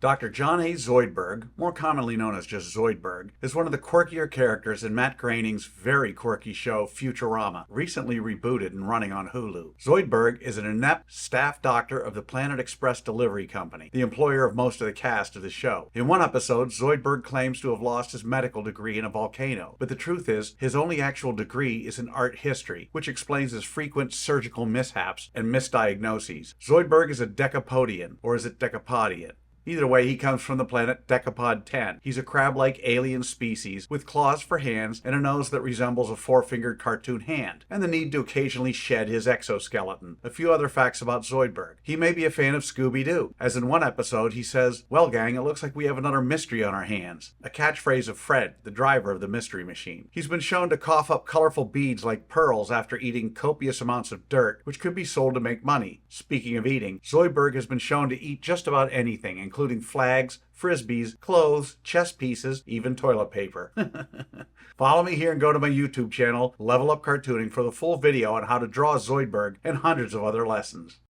Dr. John A. Zoidberg, more commonly known as just Zoidberg, is one of the quirkier characters in Matt Groening's very quirky show Futurama, recently rebooted and running on Hulu. Zoidberg is an inept staff doctor of the Planet Express Delivery Company, the employer of most of the cast of the show. In one episode, Zoidberg claims to have lost his medical degree in a volcano, but the truth is, his only actual degree is in art history, which explains his frequent surgical mishaps and misdiagnoses. Zoidberg is a decapodian, or is it decapodian? Either way, he comes from the planet Decapod 10. He's a crab-like alien species with claws for hands and a nose that resembles a four-fingered cartoon hand, and the need to occasionally shed his exoskeleton. A few other facts about Zoidberg. He may be a fan of Scooby-Doo, as in one episode he says, "Well gang, it looks like we have another mystery on our hands," a catchphrase of Fred, the driver of the Mystery Machine. He's been shown to cough up colorful beads like pearls after eating copious amounts of dirt, which could be sold to make money. Speaking of eating, Zoidberg has been shown to eat just about anything, including flags, frisbees, clothes, chess pieces, even toilet paper. Follow me here and go to my YouTube channel, Level Up Cartooning, for the full video on how to draw Zoidberg and hundreds of other lessons.